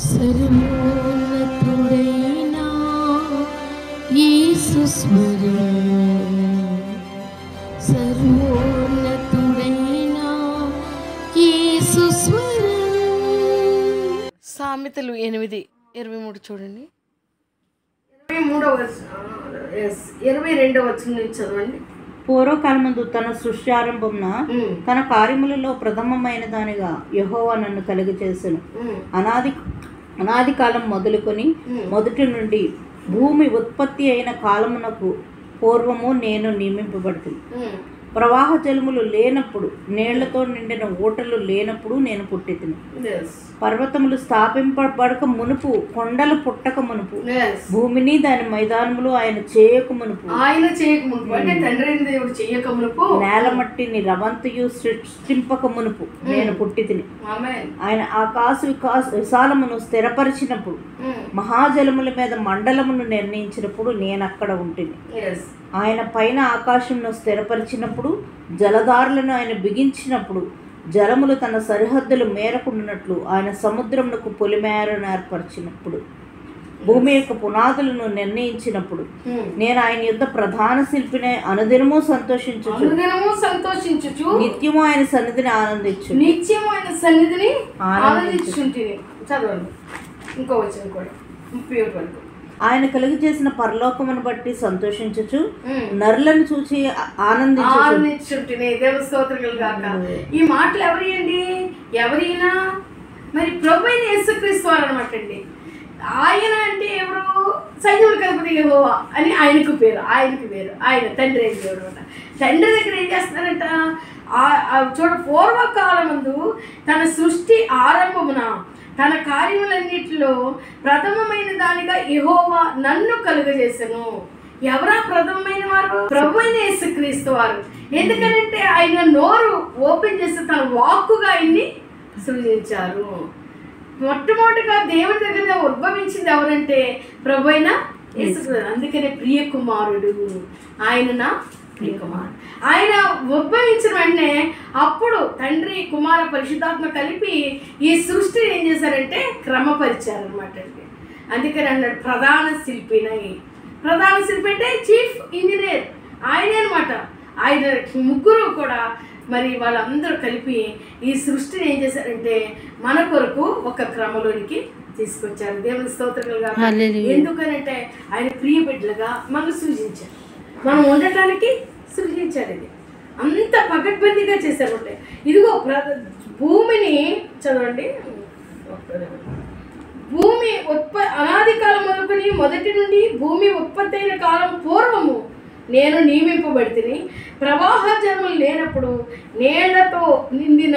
సర్వోన్నతుడైనా యేసు స్వరం, సర్వోన్నతుడైనా యేసు స్వరం. సామెతలు 8:23 చూడండి. 22వ వచనం నుంచి చదవండి. పూర్వకాలమందు తన సృష్టి ఆరంభమున తన కార్యములలో ప్రథమమైన దానిగా యెహోవా నన్ను కలుగజేసెను. అనాది కాలం మొదలుకొని మొదటి నుండి భూమి ఉత్పత్తి అయిన కాలమునకు పూర్వము నేను నియమింపబడుతుంది. ప్రవాహ జలములు లేనప్పుడు, నీళ్లతో నిండిన ఊటలు లేనప్పుడు నేను పుట్టితిని. పర్వతములు స్థాపింపబడక మునుపు, కొండలు పుట్టక మునుపు, భూమిని దాని మైదానములు ఆయన చేయక మునుపు, అంటే తండ్రి దేవుడు చేయక మునుపు, నేల మట్టిని రవంతయు సృష్టింపక మునుపు నేను పుట్టితిని. ఆయన ఆకాశ విశాలమును స్థిరపరిచినప్పుడు, మహాజలముల మీద మండలమును నిర్ణయించినప్పుడు నేను అక్కడ ఉంటిని. ఆయన పైన ఆకాశంను స్థిరపరిచినప్పుడు, జలధారులను ఆయన బిగించినప్పుడు, జలములు తన సరిహద్దులు మేరకుండినట్లు ఆయన సముద్రమునకు పొలిమేరను ఏర్పరిచినప్పుడు, భూమి యొక్క పునాదులను నిర్ణయించినప్పుడు, నేను ఆయన యుద్ధ ప్రధాన శిల్పిని అనుదినము సంతోషించుచు నిత్యము ఆయన సన్నిధిని ఆనందించుచుంటిని. చదవండి ఇంకో వచనం కూడా 31 వరకు. ఆయన కలుగు చేసిన పరలోకమును బట్టి సంతోషించుచు నరులను చూసి ఆనందించుంటేనే దేవుని స్తోత్రములు గాక. ఈ మాటలు ఎవరైనా మరి ప్రభువైన యేసుక్రీస్తు వారు అనమాట అండి. ఆయన అంటే ఎవరు? సైన్యములకు అధిపతి యెహోవా అని ఆయనకు పేరు. ఆయన తండ్రి అయిన దేవుడు అనమాట. తండ్రి దగ్గర ఏం చేస్తున్నారంట? చూడ పూర్వకాలమందు తన సృష్టి ఆరంభమున తన కార్యములన్నిటిలో ప్రథమమైన దానిగా యెహోవా నన్ను కలుగజేసెను. ఎవరా ప్రథమమైన వారు? ప్రభువైన యేసుక్రీస్తు వారు. ఎందుకనంటే ఆయన నోరు ఓపెన్ చేసి తన వాక్కుగా ఆయన్ని సృజించారు. మొట్టమొదటిగా దేవుడి దగ్గర ఉద్భవించింది ఎవరంటే ప్రభువైన యేసుక్రీస్తు. అందుకనే ప్రియ కుమారుడు, ఆయన నా ప్రియ కుమారుడు. ఆయన ఉద్భవించిన వెంటనే అప్పుడు తండ్రి కుమార పరిశుద్ధాత్మ కలిపి ఈ సృష్టిని ఏం చేశారంటే క్రమపరిచారు అనమాట అండి. అందుకని అన్నాడు ప్రధాన శిల్పి అంటే చీఫ్ ఇంజనీర్ ఆయనే అనమాట. ఆయన ముగ్గురు కూడా మరి వాళ్ళందరూ కలిపి ఈ సృష్టిని ఏం చేశారంటే మన కొరకు ఒక క్రమంలోనికి తీసుకొచ్చారు. దేవుని స్తోత్రములుగా. ఎందుకనంటే ఆయన ప్రియ బిడ్డలుగా మనం సృజించారు, మనం ఉండటానికి సృజించారు. ఇది అంత పకడ్బందీగా చేశారు. ఇదిగో భూమిని చదవండి. భూమి అనాది కాలం మొదలుకొని మొదటి నుండి భూమి ఉత్పత్తి అయిన కాలం పూర్వము నేను నియమింపబడితిని. ప్రవాహ జలములు లేనప్పుడు, నీళ్లతో నిండిన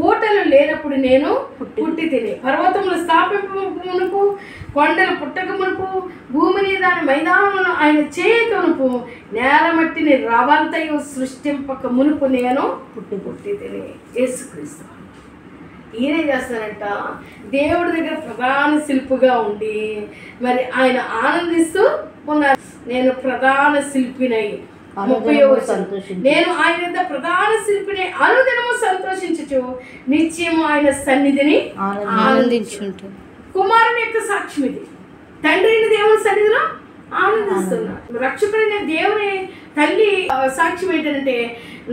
ఊటలు లేనప్పుడు నేను పుట్టితిని. పర్వతములు స్థాపింపమునుపు, కొండలు పుట్టక మునుపు, భూమిని దాని మైదానములను ఆయన చేయక మునుపు, నేల మట్టిని రవంతయు సృష్టింపక మునుపు నేను పుట్టితిని. యేసుక్రీస్తు ఈయన చేస్తానంట దేవుడి దగ్గర ప్రధాన శిల్పిగా ఉండి మరి ఆయన ఆనందిస్తూ ఉన్నారు. నేను ప్రధాన శిల్పినై 30 నేను ఆయన ప్రధాన శిల్పిని అనుదినము సంతోషించుచు నిత్యము ఆయన సన్నిధిని ఆనందించుంటాను. కుమారుని యొక్క సాక్ష్యం ఇది. తండ్రిని దేవుని సన్నిధిలో ఆనందిస్తున్నా. రక్షకుడైన దేవుని తల్లి సాక్ష్యం ఏంటంటే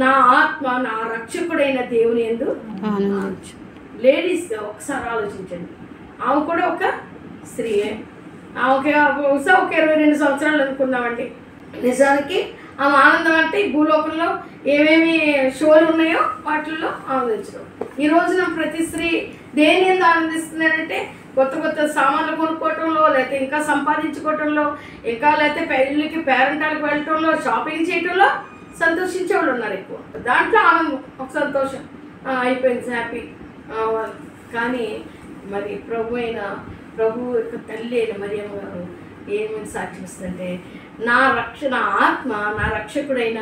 నా ఆత్మ నా రక్షకుడైన దేవుని యందు ఆనందించు. లేడీస్ ఒకసారి ఆలోచించండి, ఆమె కూడా ఒక స్త్రీయే. ఆమెకి బహుశా ఒక 22 సంవత్సరాలు అనుకుందామండి. నిజానికి ఆమె ఆనందం అంటే ఈ భూలోకంలో ఏమేమి షోలు ఉన్నాయో వాటిల్లో ఆనందించడం. ఈ రోజున ప్రతి స్త్రీ దేని ఎందు ఆనందిస్తున్నారంటే కొత్త సామాన్లు కొనుక్కోవటంలో, లేకపోతే ఇంకా సంపాదించుకోవటంలో, ఇంకా లేకపోతే పెళ్ళిళ్ళకి పేరెంటాలకు వెళ్ళటంలో, షాపింగ్ చేయటంలో సంతోషించే వాళ్ళు ఉన్నారు ఎక్కువ. దాంట్లో ఆనందం, ఒక సంతోషం అయిపోయింది, హ్యాపీ. కానీ మరి ప్రభు యొక్క తల్లి అయిన మరియమ్మ గారు ఏమని సాక్షిస్తుంటే నా ఆత్మ నా రక్షకుడైన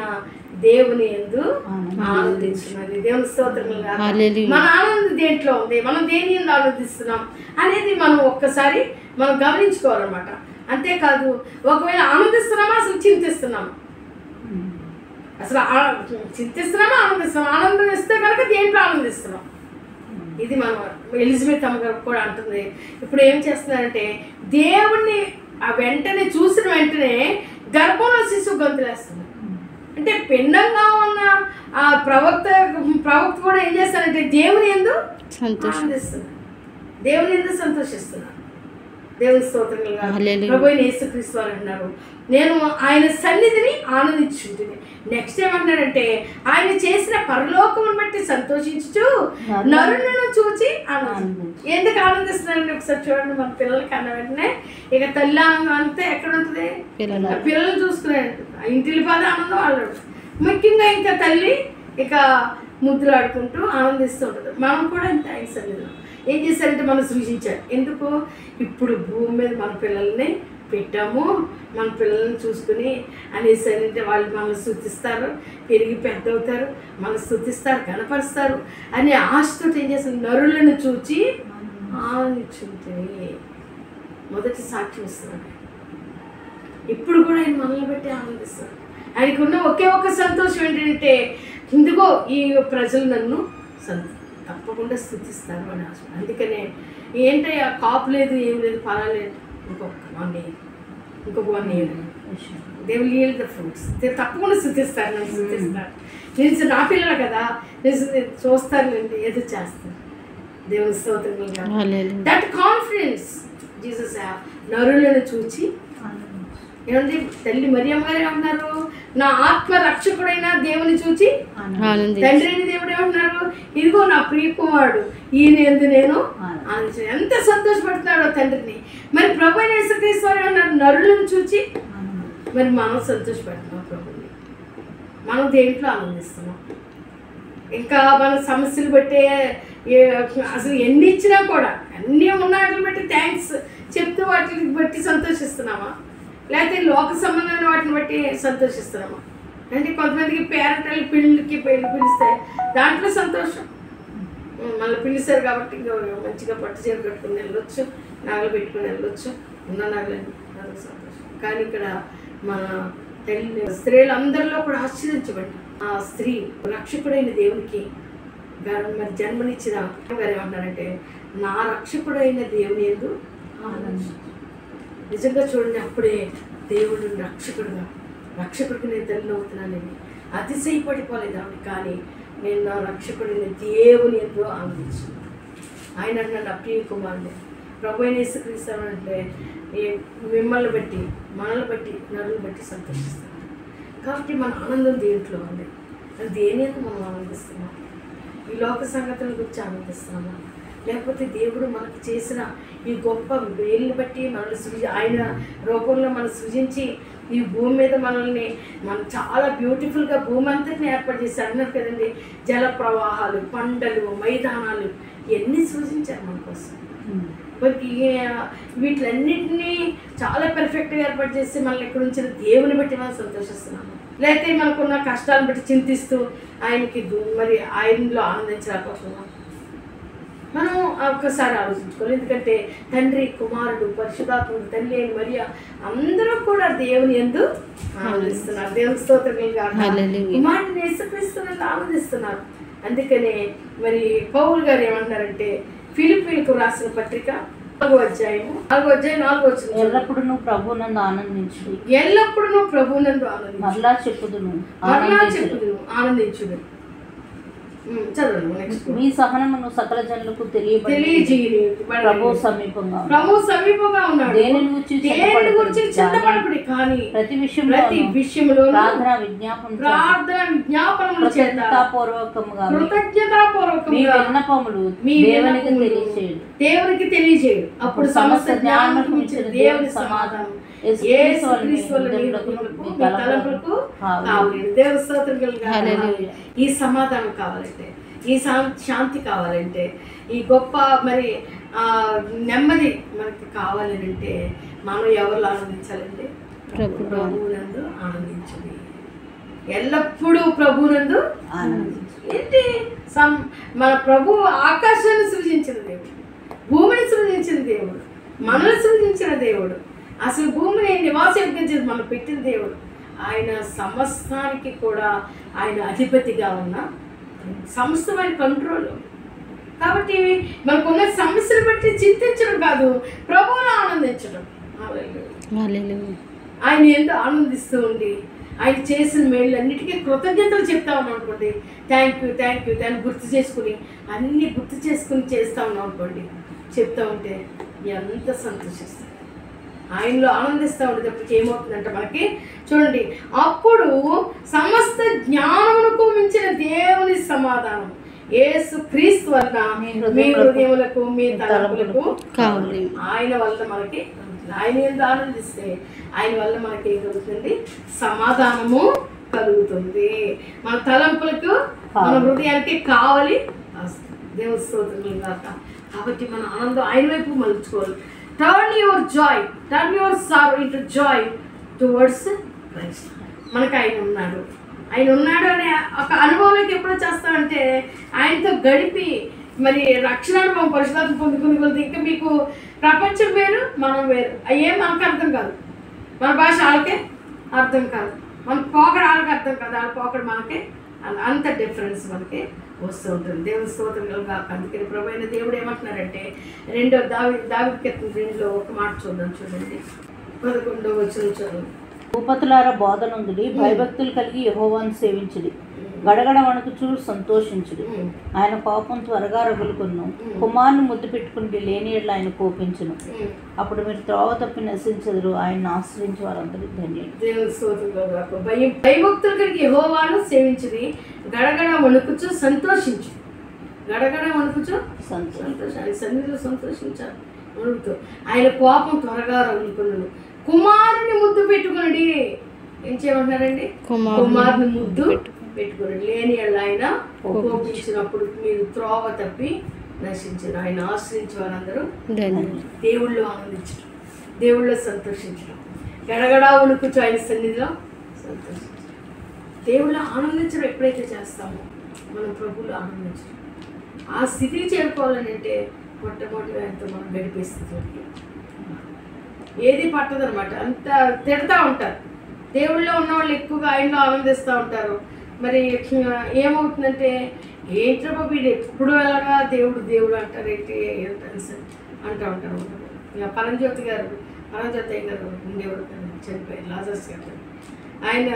దేవుని యందు ఆనందించున్నది. దేవుని స్తోత్రములుగా. మన ఆనందం దేంట్లో ఉంది, మనం దేని యందు ఆనందిస్తున్నాం అనేది మనం ఒక్కసారి మనం గమనించుకోవాలన్నమాట. అంతేకాదు ఒకవేళ ఆనందిస్తున్నామా అసలు చింతిస్తున్నామా? అసలు చింతిస్తున్నామా ఆనందిస్తున్నాం? ఆనందం ఇస్తే కనుక దేంట్లో ఆనందిస్తున్నాం? ఇది మనం ఎలిజబెత్ అమ్మగారు కూడా అంటుంది. ఇప్పుడు ఏం చేస్తున్నారంటే దేవుణ్ణి ఆ వెంటనే చూసిన వెంటనే గర్భంలో శిశువు గొంతులేస్తుంది. అంటే పిండంగా ఉన్న ఆ ప్రవక్త కూడా ఏం చేస్తారంటే దేవుని యందు ఆనందిస్తున్నారు, దేవుని యందు సంతోషిస్తున్నారు. దేవుని స్తోత్రంగా ప్రభువైన యేసుక్రీస్తు వారు అన్నారు, నేను ఆయన సన్నిధిని ఆనందించుంటుంది. నెక్స్ట్ ఏమంటారంటే ఆయన చేసిన పరలోకమును బట్టి సంతోషించుచు నరులను చూచి ఆనందించు. ఎందుకు ఆనందిస్తున్నారండి ఒకసారి చూడండి. మన పిల్లలకి అన్న వెంటనే ఇక తల్లి ఆనందం అంతే ఎక్కడ ఉంటుంది, పిల్లలు చూసుకునే ఇంటిలి పద ఆనందం వాళ్ళు. ముఖ్యంగా ఇంకా తల్లి ఇక ముద్దులాడుకుంటూ ఆనందిస్తూ ఉంటుంది. మనం కూడా అంతే ఆయన సన్నిధిలో ఏం చేశారంటే మనం సృజించారు. ఎందుకు ఇప్పుడు భూమి మీద మన పిల్లల్ని పెట్టాము, మన పిల్లల్ని చూసుకుని అనేసి అంటే వాళ్ళు మనల్ని స్తుతిస్తారు, పెరిగి పెద్ద అవుతారు, మనల్ని స్తుతిస్తారు, కనపరుస్తారు అని ఆశతో ఏం చేస్తారు, నరులను చూచి ఆనందించుంటుంది. మొదటి సాక్ష్యం ఇస్తున్నాడు. ఇప్పుడు కూడా ఆయన మనల్ని బట్టి ఆనందిస్తారు. ఆయనకున్న ఒకే ఒక్క సంతోషం ఏంటంటే ఇందుకో ఈ ప్రజలు నన్ను తప్పకుండా స్థుతిస్తారు అని ఆశ. అందుకనే ఏంటయ్యా కాపు లేదు, ఏం లేదు, పర్వాలేదు, ఇంకొక 1 year, ఇంకొక 1 year they will yield the fruits. తప్పకుండా స్థుతిస్తారు, నన్ను స్థుతిస్తారు. నేను నా పిల్లలు కదా, నేను చూస్తాను, ఏదో చేస్తాను. దేవుని స్తోత్రం. That confidence Jesus have. నరులను చూచి ఏమండి తల్లి మరియమ్మ గారు ఏమంటున్నారు, నా ఆత్మ రక్షకుడైన దేవుని చూచి తండ్రి అయిన దేవుడు ఏమంటున్నారు, ఇదిగో నా ప్రియ కుమారుడు ఈయన యందు నేను ఆనందించాను. ఎంత సంతోషపడుతున్నాడో తండ్రిని. మరి ప్రభువైన యేసుక్రీస్తు వారు ఏమన్నారు, నరులను చూచి. మరి మనం సంతోషపడుతున్నాం ప్రభుని, మనం దేంట్లో ఆనందిస్తున్నాం. ఇంకా మన సమస్యలు బట్టే అసలు ఎన్ని ఇచ్చినా కూడా అన్నీ ఉన్న వాటిని బట్టి థ్యాంక్స్ చెప్తూ వాటిని బట్టి సంతోషిస్తున్నామా, లేకపోతే లోక సంబంధమైన వాటిని బట్టి సంతోషిస్తున్నామా? అంటే కొంతమందికి పేరెంటల్ పెళ్ళికి పిలిస్తే దాంట్లో సంతోషం, మళ్ళీ పిలిచారు కాబట్టి ఇంకా మంచిగా పట్టు చీర కట్టుకుని వెళ్ళొచ్చు, నగలు పెట్టుకుని వెళ్ళొచ్చు, ఉన్న నగలని, అదొక సంతోషం. కానీ ఇక్కడ మన తల్లి స్త్రీలందరిలో కూడా ఆశ్చర్యించబడి ఆ స్త్రీ రక్షకుడైన దేవునికి మరి జన్మనిచ్చిన గారు ఏమంటారంటే, నా రక్షకుడైన దేవుని యందు ఆనందించు. నిజంగా చూడండి, అప్పుడే దేవుడు రక్షకుడికి నేను తల్లి అవుతున్నానని అతిశయపడిపోలేదు ఆవిడ. కానీ నేను నా రక్షకుడిని దేవుని ఎంతో ఆనందించాను. ఆయన అన్నాడు, నా ప్రియ కుమారుడు ప్రభువైన యేసుక్రీస్తు అంటే మిమ్మల్ని బట్టి, మనల్ని బట్టి, నరుని బట్టి సంతోషిస్తాను. కాబట్టి మన ఆనందం దేంట్లో ఉంది, అది దేని ఎందుకు మనం ఆనందిస్తున్నాం? ఈ లోక సంగతుల గురించి ఆనందిస్తున్నామా, లేకపోతే దేవుడు మనకు చేసిన ఈ గొప్ప వేలుని బట్టి మనల్ని ఆయన రూపంలో మనం సృజించి ఈ భూమి మీద మనల్ని చాలా బ్యూటిఫుల్గా భూమి అంతటిని ఏర్పాటు చేశారు అన్నారు కదండి. జల ప్రవాహాలు, పంటలు, మైదానాలు ఇవన్నీ సృజించారు మన కోసం. వీటిలన్నింటినీ చాలా పర్ఫెక్ట్గా ఏర్పాటు చేసి మనల్ని ఎక్కడ ఉంచిన దేవుని బట్టి మనం సంతోషిస్తున్నాము, లేకపోతే మనకున్న కష్టాలను బట్టి చింతిస్తూ ఆయనకి మరి ఆయనలో ఆనందించలేకపోతున్నాం. మనం ఒక్కసారి ఆలోచించుకోవాలి. ఎందుకంటే తండ్రి, కుమారుడు, పరిశుద్ధాత్ముడు, తల్లి అయిన మరియా అందరూ కూడా దేవుని యందు ఆనందిస్తున్నారు. దేవుని స్తోత్రములుగా కుమారుడిని యేసుక్రీస్తునందు ఆనందిస్తున్నారు. అందుకనే మరి పౌలు గారు ఏమంటారంటే, ఫిలిప్పీలకు రాసిన పత్రిక 4వ అధ్యాయం 4వ వచనం, ఎల్లప్పుడు నువ్వు ప్రభువునందు ఆనందించు, ఎల్లప్పుడు నువ్వు ప్రభువునందు ఆనందించు, మరలా చెప్పుదును ఆనందించుడు. చదవండి నెక్స్ట్. మీ సహనమును సకల జనులకు తెలియజేయుడి, ప్రభు సమీపంగా ఉన్నాడు. దేనిని గురించి చింతపడకుడి, కానీ ప్రతి విషయంలో ప్రార్థన విజ్ఞాపనముల చేత కృతజ్ఞతాపూర్వకముగా మీ విన్నపములు దేవునికి తెలియజేయుడు. అప్పుడు సమస్త జ్ఞానమునకు మించిన దేవుని సమాధానం ఈ సమాధానం కావాలంటే, ఈ శాంతి కావాలంటే, ఈ గొప్ప మరి నెమ్మది మనకి కావాలని అంటే మనం ఎవరు ఆనందించాలంటే ప్రభువునందు ఆనందించండి. ఎల్లప్పుడూ ప్రభువునందు ఆనందించు. ఏంటి మన ప్రభు ఆకాశాన్ని సృజించిన దేవుడు, భూమిని సృజించిన దేవుడు, మనల్ని సృజించిన దేవుడు, అసలు భూమిని నివాసయోగ్యం చేసి మనం పెట్టిన దేవుడు. ఆయన సమస్తానికి కూడా ఆయన అధిపతిగా ఉన్న సమస్తమైన కంట్రోల్. కాబట్టి మనకున్న సమస్యలు బట్టి చింతించడం కాదు, ప్రభువులో ఆనందించడం. హల్లెలూయా. ఆయన ఏందో ఆనందిస్తూ ఉండి ఆయన చేసిన మేళ్ళు అన్నిటికీ కృతజ్ఞతలు చెప్తా ఉన్నాం అనుకోండి. థ్యాంక్ యూ థ్యాంక్ యూ దాన్ని గుర్తు చేసుకుని అన్నీ గుర్తు చేసుకుని చేస్తూ ఉన్నాం అనుకోండి. చెప్తా ఉంటే ఎంత సంతోషిస్తాం. ఆయనలో ఆనందిస్తూ ఉండేటప్పటికి ఏమవుతుందంటే మనకి చూడండి, అప్పుడు సమస్త జ్ఞానమునకు మించిన దేవుని సమాధానం యేసు క్రీస్తు వలన మీ హృదయములకు మీ తలపులకు కావాలి. ఆయన వల్ల మనకి ఆయన ఎందుకు ఆనందిస్తే ఆయన వల్ల మనకి ఏం కలుగుతుంది? సమాధానము కలుగుతుంది. మన తలంపులకు మన హృదయానికి కావాలి. దేవుని స్తోత్రములు గాక. కాబట్టి మన ఆనందం ఆయన వైపు మలుచుకోవాలి. Turn your joy, turn your sorrow into joy towards Christ. మనకు ఆయన ఉన్నాడు, ఆయన ఉన్నాడు అనే ఒక అనుభవంలోకి ఎప్పుడో చేస్తామంటే ఆయనతో గడిపి మరి రక్షణ అనుభవం పరిశుద్ధాత్మ పొందుకుని కొద్ది ఇంకా మీకు ప్రపంచం వేరు, మనం వేరు. అయ్యేం మనకు అర్థం కాదు, మన భాష వాళ్ళకే అర్థం కాదు, మన పోకడ వాళ్ళకి అర్థం కాదు, వాళ్ళ పోకడ మనకే అంత డిఫరెన్స్ మనకి వస్తూ ఉంటుంది. దేవుని స్తోత్రం కాక. అందుకని ప్రభువైన దేవుడు ఏమంటున్నారంటే దావీదు కీర్తన 2లో ఒక మాట చూడండి 11వ వచనం చదువు. భూపతులార బోధనందుడి భయభక్తులు కలిగి యెహోవాను సేవించుడి, గడగడ వణుకుచూ సంతోషించుడి. ఆయన కోపం త్వరగా రగులుకును, కుమారుని ముద్దు పెట్టుకుని లేని ఎడ్ల ఆయన కోపించును. అప్పుడు మీరు త్రోవ తప్పి నశించదురు, ఆయన ఆశ్రయించి వారందరూ ధన్యులు. దేవుని స్తోత్రం. భయభక్తులు కలిగి యెహోవాను సేవించుడి, గడగడ వణుకుచూ సంతోషించు. గడగడ వణుకుచూ సంతోషాన్ని సన్నిధిలో సంతోషించాలి వణుకుతూ. ఆయన కోపం త్వరగా రగులుకును, కుమారుని ముద్దు పెట్టుకునండి. ఏం చేయమంటున్నారండి? కుమారుని ముద్దు పెట్టుకుని లేని ఆయన కోపించినప్పుడు మీరు త్రోవ తప్పి నశించారు. ఆయన ఆశ్రయించి వారందరూ దేవుళ్ళు ఆనందించడం, దేవుళ్ళు సంతోషించడం, గడగడా ఉణుకుచు ఆయన సన్నిధిలో సంతోషించడం. దేవుళ్ళు ఆనందించడం ఎప్పుడైతే చేస్తామో మనం ప్రభువులు ఆనందించడం. ఆ స్థితికి చేరుకోవాలని అంటే మొట్టమొదటి ఆయనతో మనం గడిపే స్థితిలోకి ఏది పట్టదనమాట. అంత తిడతా ఉంటారు. దేవుళ్ళలో ఉన్న వాళ్ళు ఎక్కువగా ఆయనలో ఆనందిస్తూ ఉంటారు. మరి ఏమవుతుందంటే ఏంట్రా బాబు వీడు ఎప్పుడు ఎలాగా దేవుడు దేవుడు అంటారేంటి అంటూ ఉంటారు. పరంజ్యోతి గారు ఉండేవాడు, చనిపోయారు, లాజర్స్ గారు. ఆయన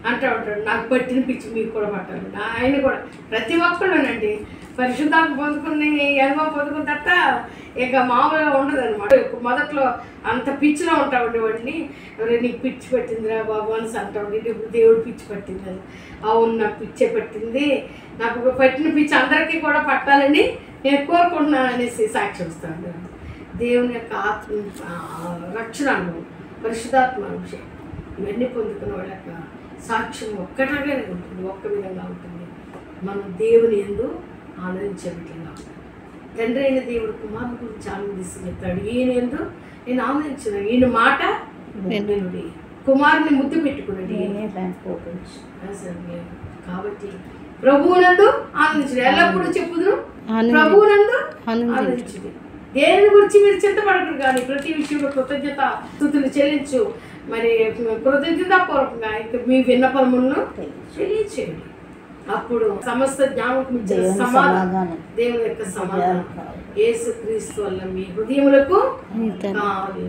అంటూ ఉంటాడు, నాకు పట్టిన పిచ్చి మీకు కూడా పట్టాలి. ఆయన కూడా ప్రతి ఒక్కళ్ళనండి పరిశుద్ధాత్మ పొందుకుని అనుభవం పొందుకున్న తర్వాత ఇక మామూలుగా ఉండదు అనమాట. మొదట్లో అంత పిచ్చిలో ఉంటా ఉండేవాడిని. నీకు పిచ్చి పట్టిందిరా బాబు అని అంటా ఉండి, ఇప్పుడు దేవుడు పిచ్చి పట్టింది అని. అవును, నాకు పిచ్చే పట్టింది, నాకు పట్టిన పిచ్చి అందరికీ కూడా పట్టాలని నేను కోరుకుంటున్నాను అనేసి సాక్ష్యం ఇస్తాను. దేవుని యొక్క ఆత్మ రక్షణ అనుభవం, పరిశుద్ధాత్మ విషయం ఇవన్నీ పొందుకున్న వాళ్ళ యొక్క సాక్ష్యం ఒక్కటాగానే ఉంటుంది, ఒక్క విధంగా ఉంటుంది. మనం దేవుని యందు ఆనందించే విధంగా తండ్రి అయిన దేవుడు కుమారుని గురించి ఆనందిస్తూ చెప్తాడు, ఈయన యందు నేను ఆనందించిన, ఈయన మాట వినుడి, కుమారుని ముద్దు పెట్టుకునండి. కాబట్టి ప్రభువునందు ఆనందించడు. ఎల్లప్పుడూ చెప్పుదురు ప్రభువునందు ఆనందించుడి. దేని గురించి మీరు చింతపడరు కానీ ప్రతి విషయంలో కృతజ్ఞత స్తుతులు చెల్లించు. మరి కృతజ్ఞతాపూర్వకంగా మీ విన్నపములను తెలియచేయండి. అప్పుడు సమస్త జ్ఞాపకం సమాధానం, దేవుని యొక్క సమాధానం యేసు క్రీస్తు వల్ల మీ హృదయములకు కావాలి.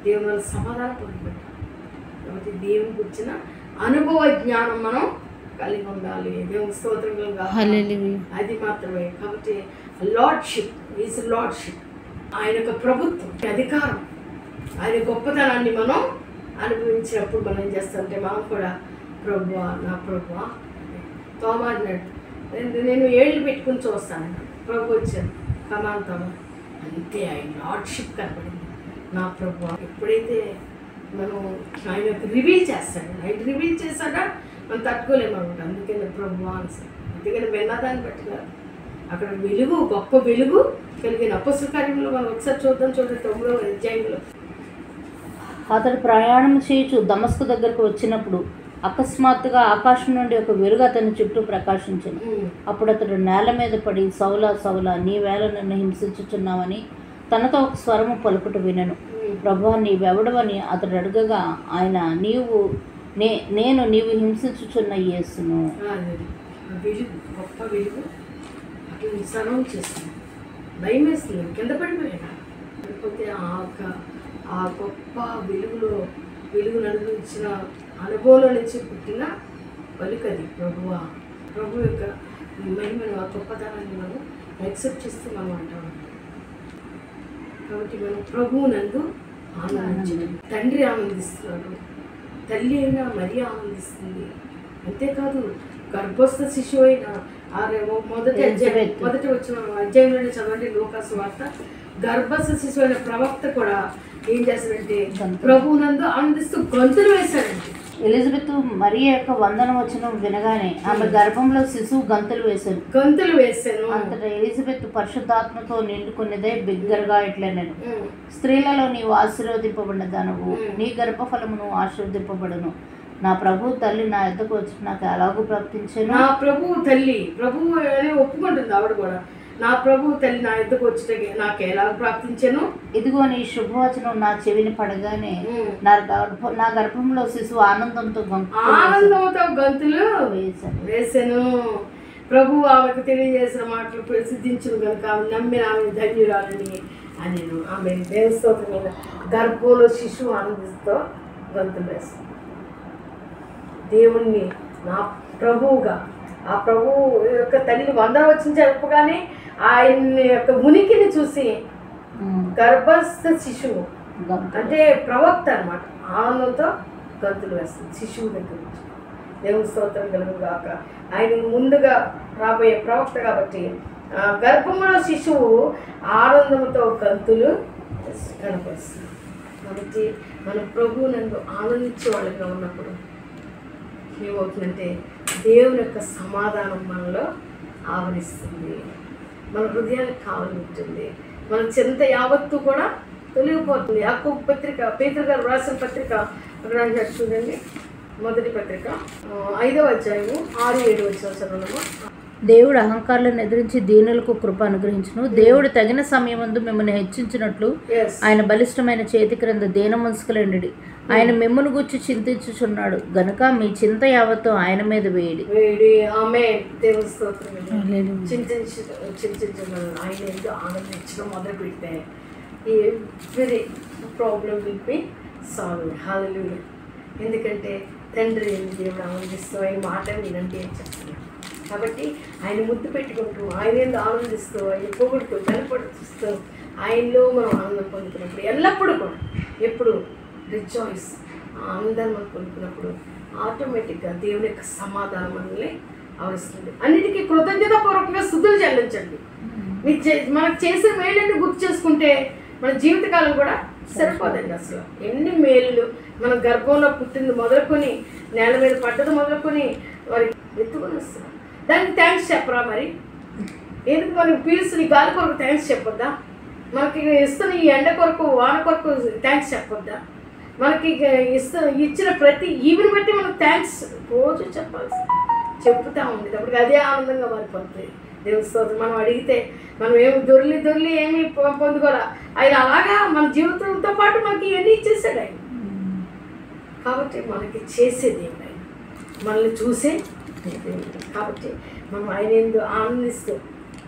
దేవుని వల్ల సమాధానం పొందుకుంటాం. కాబట్టి దేవుని గురించిన అనుభవ జ్ఞానం మనం కలిగి ఉండాలి. దేవుని స్తోత్రం అది మాత్రమే. కాబట్టి లార్డ్షిప్ ఈజ్ లార్డ్షిప్, ఆయన యొక్క ప్రభుత్వం, అధికారం, ఆయన గొప్పతనాన్ని మనం అనుభవించినప్పుడు మనం ఏం చేస్తామంటే మనం కూడా ప్రభువా నా ప్రభువా తోమాడినాడు, నేను ఏళ్ళు పెట్టుకుని చూస్తాను, ప్రభు వచ్చాను కమాన్ తోమ, అంతే ఆయన లార్డ్షిప్ కనపడింది. నా ప్రభువా ఎప్పుడైతే మనం ఆయన రివీల్ చేస్తాడు, ఆయన రివీల్ చేశాడా మనం తట్టుకోలేము అనమాట. అందుకని ప్రభువా అని, అందుకని విన్నదాన్ని బట్టి కాదు, అక్కడ వెలుగు, గొప్ప వెలుగు కలిగిన అపొస్తలుల కార్యములు మనం ఒకసారి చూద్దాం. చూడండి 9వ అధ్యాయంలో. అతడు ప్రయాణం చేయుచు దమస్కు దగ్గరకు వచ్చినప్పుడు అకస్మాత్తుగా ఆకాశం నుండి ఒక వెలుగు అతని చుట్టూ ప్రకాశించింది. అప్పుడు అతడు నేల మీద పడి, సౌలా సౌలా, నీ వేళ నన్ను హింసించుచున్నావని తనతో ఒక స్వరము పలుకుట వినెను. ప్రభువా నీవెవడవని అతడు అడగగా ఆయన, నీవు హింసించుచున్న యేసును. వెలుగు, గొప్ప వెలుగు అటు సరౌండ్ చేస్తుంది, భయం వేస్తుంది, కింద పడిపోయాను. లేకపోతే ఆ గొప్ప వెలుగు నడిపించిన అనుభవంలో నుంచి పుట్టిన పలుకది ప్రభు యొక్క మహిమను, ఆ గొప్పతనాన్ని మనం యాక్సెప్ట్ చేస్తూ మనం అంటాం. కాబట్టి మనం ప్రభువు నందు ఆనందించడం, తండ్రి ఆనందిస్తున్నాడు, తల్లి అయినా మరీ ఆనందిస్తుంది. అంతేకాదు గర్భస్థ శిశువు అయిన మొదటి వచ్చిన అధ్యాయంలోనే చదవండి, లూకాసు వార్త. గర్భస్థ శిశువు అయిన ప్రవక్త కూడా ఏం చేస్తాడంటే ప్రభువునందు ఆనందిస్తూ గంతులు వేశాడంటే. ఎలిజబెత్ మరియ యొక్క వందన వచనం వినగానే ఆమె గర్భంలో శిశువు గంతులు వేశాను. అంతటా ఎలిజబెత్ పరిశుద్ధాత్మతో నిండుకున్నదే బిగ్గరగా ఇట్లనెను, స్త్రీలలో నీవు ఆశీర్వదింపబడిన దానవు, నీ గర్భఫలమును ఆశీర్వదింపబడును. నా ప్రభు తల్లి నా యొద్దకు వచ్చి నాకు ఎలాగూ ప్రాప్తించాను. నా ప్రభువు తల్లి, ప్రభువు అని ఒప్పుకుంటుంది ఆవిడ కూడా, నా ప్రభు తల్లి నా యొద్దకు వచ్చి నాకు ఎలా ప్రాప్తించాను. ఇదిగో నీ శుభవచనం నా చెవిని పడగానే నా గర్భంలో శిశువు ఆనందంతో గంతులు వేసాను. ప్రభు ఆమెకు తెలియజేసిన మాటలు ప్రసిద్ధించును కనుక ఆమె నమ్మిన ఆమె ధన్యురాలని అని ఆమె దేవస్తోత్రమైన గర్భంలో శిశువు ఆనందిస్తూ గంతులు వేస్తాను. దేవుణ్ణి నా ప్రభువుగా, ఆ ప్రభువు యొక్క తల్లి వందన వచ్చిన చెప్పగానే ఆయన యొక్క ఉనికిని చూసి గర్భస్థ శిశువు అంటే ప్రవక్త అన్నమాట ఆనందంతో గంతులు వేస్తుంది. శిశువు దగ్గర నుంచి దేవుని స్తోత్రం కలుగుగాక. ఆయన ముందుగా రాబోయే ప్రవక్త కాబట్టి గర్భంలో శిశువు ఆనందంతో గంతులు కనపరుస్తుంది. కాబట్టి మన ప్రభువు నందు ఆనందించే వాళ్ళగా ఉన్నప్పుడు ఏమవుతుందంటే దేవుని యొక్క సమాధానం మనలో ఆవరిస్తుంది, మన హృదయానికి కావలి ఉంటుంది, మన చింత యావత్తు కూడా తొలగిపోతుంది. యాకోబు పత్రిక, పేతురు గారు రాసిన పత్రిక అక్కడ చూడండి, మొదటి పత్రిక 5వ అధ్యాయము 6-7 వచ్చిన చదువులము. దేవుడు అహంకారులను ఎదిరించి దీనులకు కృప అనుగ్రహించును. దేవుడు తగిన సమయమందు మిమ్మల్ని హెచ్చించినట్లు ఆయన బలిష్టమైన చేతి క్రింద దీన మనస్కులండి. ఆయన మిమ్మల్ని గుర్చి చింతించుచున్నాడు గనుక మీ చింత యావత్తు ఆయన మీద వేయడి. చింతించున్నాడు ఆయన ఎందుకు ఆనందించడం మొదలు పెడితే every problem will be solve. Hallelujah. ఎందుకంటే తండ్రి దేవుడు ఆనందిస్తూ ఆయన మాట వినండి అని చెప్తున్నాడు. కాబట్టి ఆయన ముద్దు పెట్టుకుంటూ ఆయన ఎందుకు ఆనందిస్తూ ఆయన పొగుడుతూ కనపడుతూ ఆయనలో మనం ఆనందం పొందుతున్నప్పుడు ఎల్లప్పుడూ కూడా ఎప్పుడు రిజాయిస్ ఆనందాన్ని మనం పొందుతున్నప్పుడు ఆటోమేటిక్గా దేవుని యొక్క సమాధానం మనల్ని ఆవరిస్తుంది. అన్నిటికీ కృతజ్ఞతాపూర్వకంగా స్తుతులు చెల్లించండి. మనకు చేసిన మేలుని గుర్తు చేసుకుంటే మన జీవితకాలం కూడా సరిపోదండి. అసలు ఎన్ని మేలు మన గర్భంలో పుట్టింది మొదలుకొని నేల మీద పడ్డది మొదలుకొని వారికి ఎత్తుకొని వస్తున్నాం. దానికి థ్యాంక్స్ చెప్పరా? మరి ఎందుకు మనకి పీల్చుని గాలి కొరకు థ్యాంక్స్ చెప్పొద్దా? మనకి ఇస్తున్న ఈ ఎండ కొరకు వాన కొరకు థ్యాంక్స్ చెప్పొద్దా? మనకి ఇచ్చిన ప్రతి ఈవిని బట్టి మనకు థ్యాంక్స్ రోజు చెప్పాల్సి చెప్తా ఉండేది. అప్పటికి అదే ఆనందంగా మారిపోతుంది. దేవుని స్తోత్రం. మనం అడిగితే మనం ఏమి దొర్లి ఏమి పొందుకోరా, ఆయన అలాగా మన జీవితంతో పాటు మనకి ఇవన్నీ ఇచ్చేసాడు ఆయన. కాబట్టి మనకి చేసేది ఏమి ఆయన మనల్ని చూసే కాబట్టి మనం ఆయన ఎందుకు ఆనందిస్తూ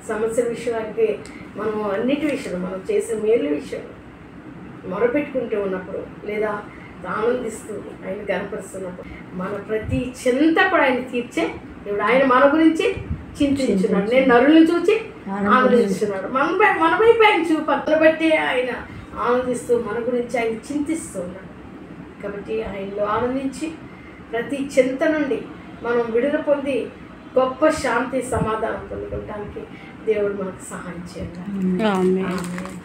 సమస్య విషయానికి మనం అన్నిటి విషయంలో మనం చేసే మేలు విషయంలో మొరపెట్టుకుంటూ ఉన్నప్పుడు లేదా ఆనందిస్తూ ఆయన కనపరుస్తున్నప్పుడు మన ప్రతి చింత కూడా ఆయన తీర్చే దేవుడు. ఆయన మన గురించి చింతించున్నాడు. నేను నరులను చూచి ఆనందిస్తున్నాడు. మన వైపు ఆయన చూపను బట్టి ఆయన ఆనందిస్తూ మన గురించి ఆయన చింతిస్తూ ఉన్నాడు. కాబట్టి ఆయనలో ఆనందించి ప్రతి చింత నుండి మనం విడుదల పొంది గొప్ప శాంతి సమాధానం పొందుకోవడానికి దేవుడు మనకు సహాయం చేయాలి.